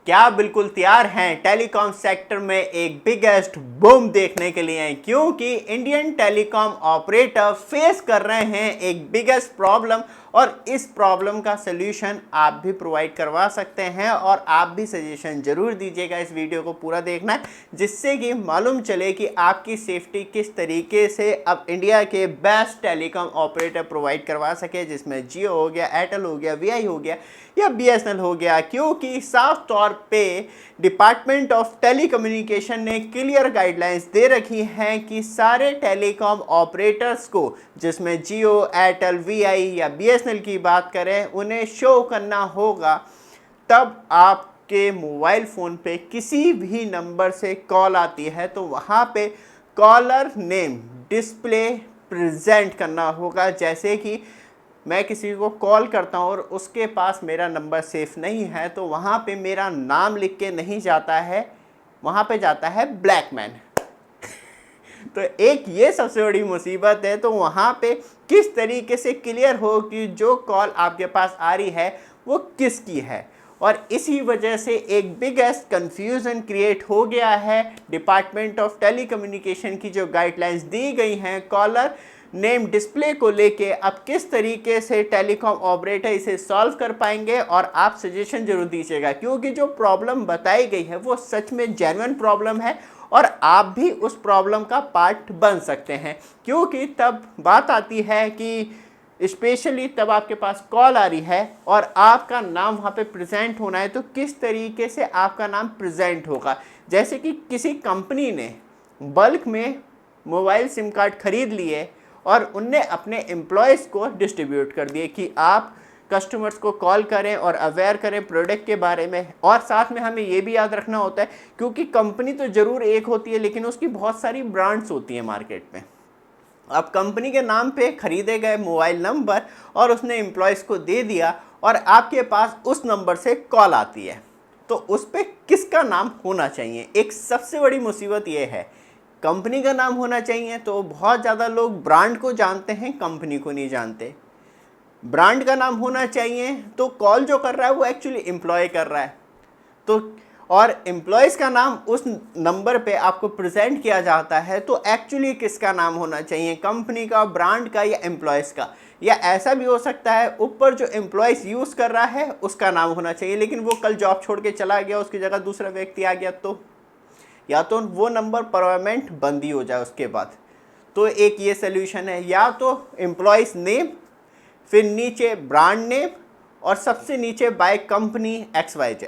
क्या बिल्कुल तैयार हैं टेलीकॉम सेक्टर में एक बिगेस्ट बूम देखने के लिए, क्योंकि इंडियन टेलीकॉम ऑपरेटर फेस कर रहे हैं एक बिगेस्ट प्रॉब्लम और इस प्रॉब्लम का सलूशन आप भी प्रोवाइड करवा सकते हैं। और आप भी सजेशन जरूर दीजिएगा, इस वीडियो को पूरा देखना है जिससे कि मालूम चले कि आपकी सेफ्टी किस तरीके से अब इंडिया के बेस्ट टेलीकॉम ऑपरेटर प्रोवाइड करवा सके, जिसमें जियो हो गया, एयरटेल हो गया, वीआई हो गया या बीएसएनएल हो गया। क्योंकि साफ तौर पे डिपार्टमेंट ऑफ टेलीकम्युनिकेशन ने क्लियर गाइडलाइंस दे रखी हैं कि सारे टेलीकॉम ऑपरेटर्स को, जिसमें जियो, एयरटेल, वीआई या बीएसएनएल की बात करें, उन्हें शो करना होगा तब आपके मोबाइल फ़ोन पे किसी भी नंबर से कॉल आती है तो वहाँ पे कॉलर नेम डिस्प्ले प्रेजेंट करना होगा। जैसे कि मैं किसी को कॉल करता हूँ और उसके पास मेरा नंबर सेफ नहीं है तो वहाँ पे मेरा नाम लिख के नहीं जाता है, वहाँ पे जाता है ब्लैकमैन। तो एक ये सबसे बड़ी मुसीबत है। तो वहाँ पे किस तरीके से क्लियर हो कि जो कॉल आपके पास आ रही है वो किसकी है, और इसी वजह से एक बिगेस्ट कन्फ्यूज़न क्रिएट हो गया है। डिपार्टमेंट ऑफ टेलीकम्युनिकेशन की जो गाइडलाइंस दी गई हैं कॉलर नेम डिस्प्ले को लेके, अब किस तरीके से टेलीकॉम ऑपरेटर इसे सॉल्व कर पाएंगे, और आप सजेशन जरूर दीजिएगा क्योंकि जो प्रॉब्लम बताई गई है वो सच में जेन्युइन प्रॉब्लम है और आप भी उस प्रॉब्लम का पार्ट बन सकते हैं। क्योंकि तब बात आती है कि स्पेशली तब आपके पास कॉल आ रही है और आपका नाम वहाँ पे प्रेजेंट होना है, तो किस तरीके से आपका नाम प्रेजेंट होगा। जैसे कि किसी कंपनी ने बल्क में मोबाइल सिम कार्ड खरीद लिए और उनने अपने एम्प्लॉयज़ को डिस्ट्रीब्यूट कर दिए कि आप कस्टमर्स को कॉल करें और अवेयर करें प्रोडक्ट के बारे में। और साथ में हमें ये भी याद रखना होता है क्योंकि कंपनी तो ज़रूर एक होती है लेकिन उसकी बहुत सारी ब्रांड्स होती हैं मार्केट में। अब कंपनी के नाम पे खरीदे गए मोबाइल नंबर और उसने एम्प्लॉयज़ को दे दिया और आपके पास उस नंबर से कॉल आती है, तो उस पर किसका नाम होना चाहिए। एक सबसे बड़ी मुसीबत ये है, कंपनी का नाम होना चाहिए तो बहुत ज़्यादा लोग ब्रांड को जानते हैं, कंपनी को नहीं जानते। ब्रांड का नाम होना चाहिए तो कॉल जो कर रहा है वो एक्चुअली एम्प्लॉय कर रहा है, तो और एम्प्लॉयज़ का नाम उस नंबर पे आपको प्रेजेंट किया जाता है, तो एक्चुअली किसका नाम होना चाहिए, कंपनी का, ब्रांड का या एम्प्लॉयज़ का। या ऐसा भी हो सकता है ऊपर जो एम्प्लॉयज़ यूज़ कर रहा है उसका नाम होना चाहिए, लेकिन वो कल जॉब छोड़ के चला गया, उसकी जगह दूसरा व्यक्ति आ गया, तो या तो वो नंबर परमानेंट बंद ही हो जाए उसके बाद। तो एक ये सोल्यूशन है, या तो एम्प्लॉयज़ नेम, फिर नीचे ब्रांड नेम और सबसे नीचे बाय कंपनी XYZ,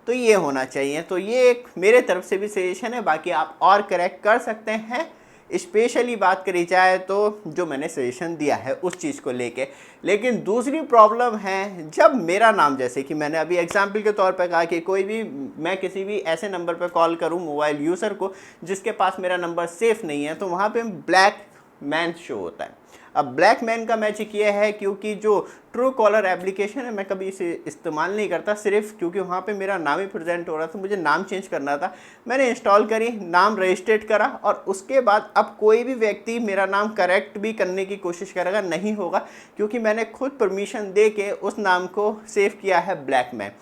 तो ये होना चाहिए। तो ये एक मेरे तरफ से भी सजेशन है, बाकी आप और करेक्ट कर सकते हैं। स्पेशली बात करी जाए तो जो मैंने सजेशन दिया है उस चीज़ को लेके। लेकिन दूसरी प्रॉब्लम है, जब मेरा नाम, जैसे कि मैंने अभी एग्जांपल के तौर पे कहा कि कोई भी, मैं किसी भी ऐसे नंबर पे कॉल करूं मोबाइल यूज़र को जिसके पास मेरा नंबर सेफ़ नहीं है, तो वहाँ पे ब्लैक मैन शो होता है। अब ब्लैक मैन का मैजिक ये है क्योंकि जो ट्रू कॉलर एप्लीकेशन है मैं कभी इसे इस्तेमाल नहीं करता, सिर्फ क्योंकि वहाँ पे मेरा नाम ही प्रेजेंट हो रहा था, मुझे नाम चेंज करना था, मैंने इंस्टॉल करी, नाम रजिस्ट्रेट करा और उसके बाद अब कोई भी व्यक्ति मेरा नाम करेक्ट भी करने की कोशिश करेगा नहीं होगा, क्योंकि मैंने खुद परमिशन दे के उस नाम को सेव किया है ब्लैक मैन।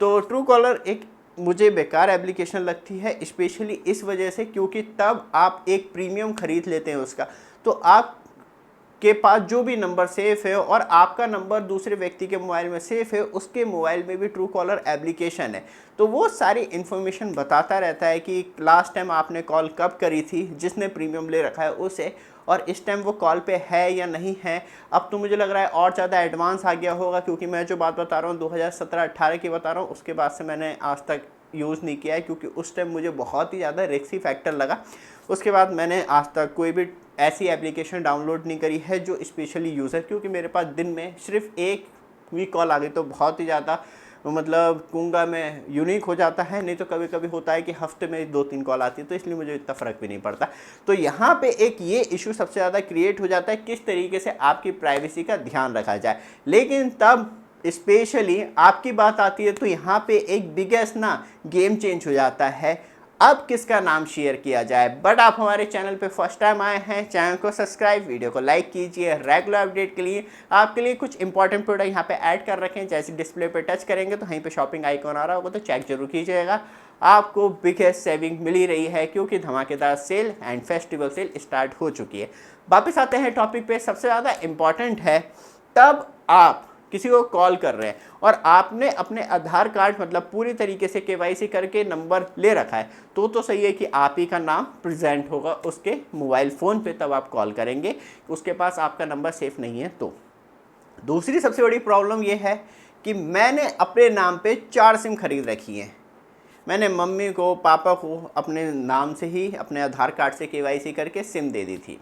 तो ट्रू कॉलर एक मुझे बेकार एप्लीकेशन लगती है, स्पेशली इस वजह से क्योंकि तब आप एक प्रीमियम खरीद लेते हैं उसका, तो आप के पास जो भी नंबर सेफ है और आपका नंबर दूसरे व्यक्ति के मोबाइल में सेफ है, उसके मोबाइल में भी ट्रू कॉलर एप्लीकेशन है, तो वो सारी इन्फॉर्मेशन बताता रहता है कि लास्ट टाइम आपने कॉल कब करी थी, जिसने प्रीमियम ले रखा है उसे, और इस टाइम वो कॉल पे है या नहीं है। अब तो मुझे लग रहा है और ज़्यादा एडवांस आ गया होगा, क्योंकि मैं जो बात बता रहा हूँ 2017-18 की बता रहा हूँ, उसके बाद से मैंने आज तक यूज़ नहीं किया है क्योंकि उस टाइम मुझे बहुत ही ज़्यादा रिस्की फैक्टर लगा। उसके बाद मैंने आज तक कोई भी ऐसी एप्लीकेशन डाउनलोड नहीं करी है जो स्पेशली यूज़र, क्योंकि मेरे पास दिन में सिर्फ एक भी कॉल आ गई तो बहुत ही ज़्यादा मतलब कहूँगा मैं यूनिक हो जाता है, नहीं तो कभी कभी होता है कि हफ्ते में 2-3 कॉल आती है, तो इसलिए मुझे इतना फ़र्क भी नहीं पड़ता। तो यहाँ पे एक ये इशू सबसे ज़्यादा क्रिएट हो जाता है, किस तरीके से आपकी प्राइवेसी का ध्यान रखा जाए। लेकिन तब स्पेशली आपकी बात आती है तो यहाँ पे एक बिगेस्ट ना गेम चेंज हो जाता है। अब किसका नाम शेयर किया जाए। बट आप हमारे चैनल पे फर्स्ट टाइम आए हैं, चैनल को सब्सक्राइब, वीडियो को लाइक कीजिए। रेगुलर अपडेट के लिए आपके लिए कुछ इंपॉर्टेंट प्रोडक्ट यहाँ पे ऐड कर रखे हैं। जैसे डिस्प्ले पे टच करेंगे तो वहीं पे शॉपिंग आइकॉन आ रहा होगा, तो चेक जरूर कीजिएगा। आपको बिगेस्ट सेविंग मिल ही रही है क्योंकि धमाकेदार sale and festival sale start हो चुकी है। वापस आते हैं टॉपिक पे। सबसे ज़्यादा इम्पॉर्टेंट है तब आप किसी को कॉल कर रहे हैं और आपने अपने आधार कार्ड मतलब पूरी तरीके से केवाईसी करके नंबर ले रखा है, तो सही है कि आप ही का नाम प्रेजेंट होगा उसके मोबाइल फ़ोन पे, तब आप कॉल करेंगे। उसके पास आपका नंबर सेफ नहीं है तो। दूसरी सबसे बड़ी प्रॉब्लम यह है कि मैंने अपने नाम पे 4 सिम खरीद रखी हैं। मैंने मम्मी को, पापा को अपने नाम से ही अपने आधार कार्ड से केवाईसी करके सिम दे दी थी।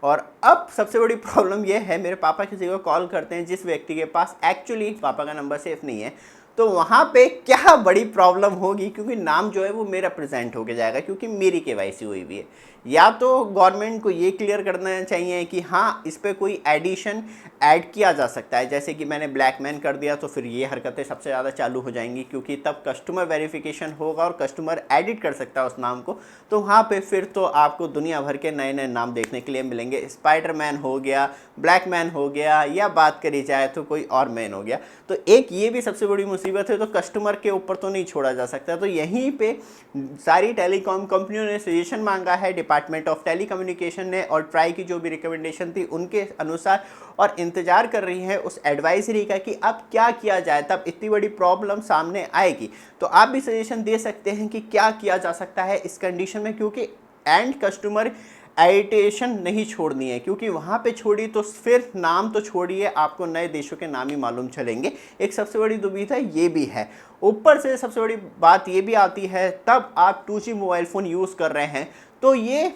और अब सबसे बड़ी प्रॉब्लम यह है, मेरे पापा किसी को कॉल करते हैं जिस व्यक्ति के पास एक्चुअली पापा का नंबर सेफ नहीं है, तो वहाँ पे क्या बड़ी प्रॉब्लम होगी, क्योंकि नाम जो है वो मेरा प्रेजेंट होके जाएगा क्योंकि मेरी केवाईसी हुई हुई है। या तो गवर्नमेंट को ये क्लियर करना चाहिए कि हाँ इस पर कोई एडिशन ऐड किया जा सकता है, जैसे कि मैंने ब्लैकमेल कर दिया तो फिर ये हरकतें सबसे ज़्यादा चालू हो जाएंगी, क्योंकि तब कस्टमर वेरिफिकेशन होगा और कस्टमर एडिट कर सकता है उस नाम को, तो वहाँ पे फिर तो आपको दुनिया भर के नए नए नाम देखने के लिए मिलेंगे। स्पाइडरमैन हो गया, ब्लैकमैन हो गया, या बात करी जाए तो कोई और मैन हो गया। तो एक ये भी सबसे बड़ी मुसीबत है, तो कस्टमर के ऊपर तो नहीं छोड़ा जा सकता। तो यहीं पे सारी टेलीकॉम कंपनियों ने सजेशन मांगा है डिपार्टमेंट ऑफ टेलीकम्युनिकेशन ने, और ट्राई की जो भी रिकमेंडेशन थी उनके अनुसार, और इंतजार कर रही है उस एडवाइजरी का कि अब क्या किया जाए तब इतनी बड़ी प्रॉब्लम सामने आएगी। तो आप भी सजेशन दे सकते हैं कि क्या किया जा सकता है इस कंडीशन में, क्योंकि एंड कस्टमर एडिटेशन नहीं छोड़नी है, क्योंकि वहाँ पे छोड़ी तो फिर नाम तो छोड़िए, आपको नए देशों के नाम ही मालूम चलेंगे। एक सबसे बड़ी दुविधा ये भी है। ऊपर से सबसे बड़ी बात ये भी आती है, तब आप 2G मोबाइल फ़ोन यूज़ कर रहे हैं तो ये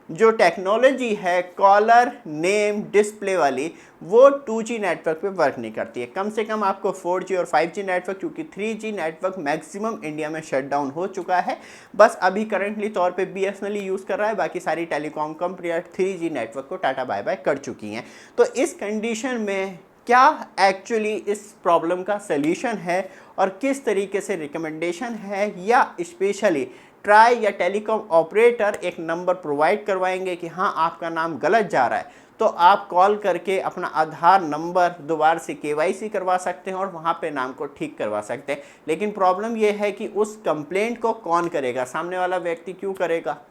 जो टेक्नोलॉजी है कॉलर नेम डिस्प्ले वाली, वो 2G नेटवर्क पे वर्क नहीं करती है। कम से कम आपको 4G और 5G नेटवर्क, क्योंकि 3G नेटवर्क मैक्सिमम इंडिया में शट डाउन हो चुका है। बस अभी करंटली तौर पे BSNL यूज़ कर रहा है, बाकी सारी टेलीकॉम कंपनियाँ 3G नेटवर्क को टाटा बाय बाय कर चुकी हैं। तो इस कंडीशन में क्या एक्चुअली इस प्रॉब्लम का सल्यूशन है और किस तरीके से रिकमेंडेशन है, या स्पेशली ट्राई या टेलीकॉम ऑपरेटर एक नंबर प्रोवाइड करवाएंगे कि हाँ आपका नाम गलत जा रहा है, तो आप कॉल करके अपना आधार नंबर दोबारा से केवाईसी करवा सकते हैं और वहाँ पे नाम को ठीक करवा सकते हैं। लेकिन प्रॉब्लम ये है कि उस कंप्लेंट को कौन करेगा, सामने वाला व्यक्ति क्यों करेगा,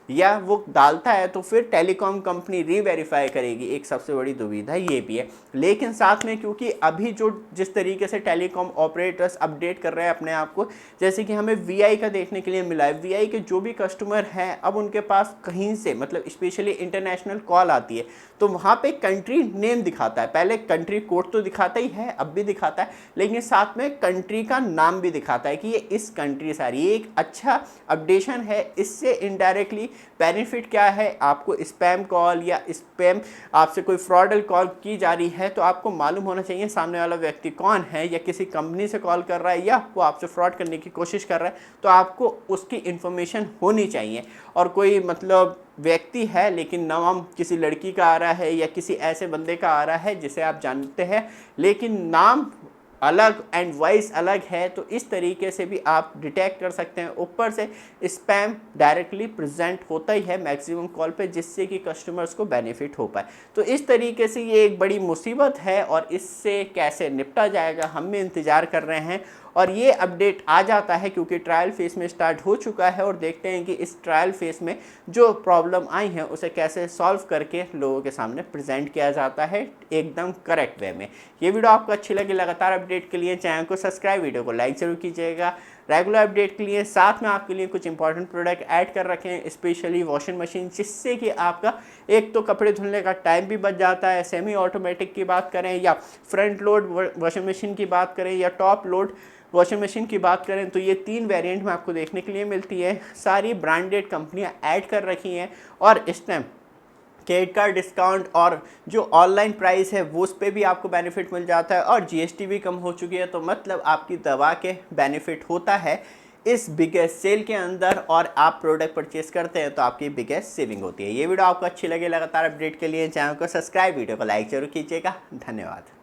या वो डालता है तो फिर टेलीकॉम कंपनी रीवेरीफाई करेगी। एक सबसे बड़ी दुविधा ये भी है। लेकिन साथ में क्योंकि अभी जो जिस तरीके से टेलीकॉम ऑपरेटर्स अपडेट कर रहे हैं अपने आप को, जैसे कि हमें VI का देखने के लिए मिला है, VI के जो भी कस्टमर हैं अब उनके पास कहीं से मतलब स्पेशली इंटरनेशनल कॉल आती है तो वहाँ पे कंट्री नेम दिखाता है। पहले कंट्री कोड तो दिखाता ही है, अब भी दिखाता है, लेकिन साथ में कंट्री का नाम भी दिखाता है कि ये इस कंट्री से आ रही है। एक अच्छा अपडेशन है। इससे इनडायरेक्टली बेनिफिट क्या है, आपको स्पैम कॉल या स्पैम आपसे कोई फ्रॉडल कॉल की जा रही है तो आपको मालूम होना चाहिए सामने वाला व्यक्ति कौन है, या किसी कंपनी से कॉल कर रहा है या वो आपसे फ्रॉड करने की कोशिश कर रहा है, तो आपको उसकी इन्फॉर्मेशन होनी चाहिए। और कोई मतलब व्यक्ति है लेकिन नाम किसी लड़की का आ रहा है या किसी ऐसे बंदे का आ रहा है जिसे आप जानते हैं लेकिन नाम अलग एंड वॉइस अलग है, तो इस तरीके से भी आप डिटेक्ट कर सकते हैं। ऊपर से स्पैम डायरेक्टली प्रेजेंट होता ही है मैक्सिमम कॉल पे, जिससे कि कस्टमर्स को बेनिफिट हो पाए। तो इस तरीके से ये एक बड़ी मुसीबत है और इससे कैसे निपटा जाएगा हम भी इंतज़ार कर रहे हैं। और ये अपडेट आ जाता है क्योंकि ट्रायल फेस में स्टार्ट हो चुका है, और देखते हैं कि इस ट्रायल फेस में जो प्रॉब्लम आई है उसे कैसे सॉल्व करके लोगों के सामने प्रेजेंट किया जाता है एकदम करेक्ट वे में। ये वीडियो आपको अच्छी लगी, लगातार अपडेट के लिए चैनल को सब्सक्राइब, वीडियो को लाइक जरूर कीजिएगा। रेगुलर अपडेट के लिए साथ में आपके लिए कुछ इंपॉर्टेंट प्रोडक्ट ऐड कर रखे हैं, स्पेशली वॉशिंग मशीन, जिससे कि आपका एक तो कपड़े धुलने का टाइम भी बच जाता है। सेमी ऑटोमेटिक की बात करें या फ्रंट लोड वॉशिंग मशीन की बात करें या टॉप लोड वॉशिंग मशीन की बात करें, तो ये 3 वेरिएंट में आपको देखने के लिए मिलती है। सारी ब्रांडेड कंपनियां ऐड कर रखी हैं और इस टाइम क्रेडिट कार्ड डिस्काउंट और जो ऑनलाइन प्राइस है वो उस पर भी आपको बेनिफिट मिल जाता है, और GST भी कम हो चुकी है, तो मतलब आपकी दवा के बेनिफिट होता है इस बिगेस्ट सेल के अंदर, और आप प्रोडक्ट परचेस करते हैं तो आपकी बिगेस्ट सेविंग होती है। ये वीडियो आपको अच्छी लगे, लगातार अपडेट के लिए चैनल को सब्सक्राइब, वीडियो को लाइक जरूर कीजिएगा। धन्यवाद।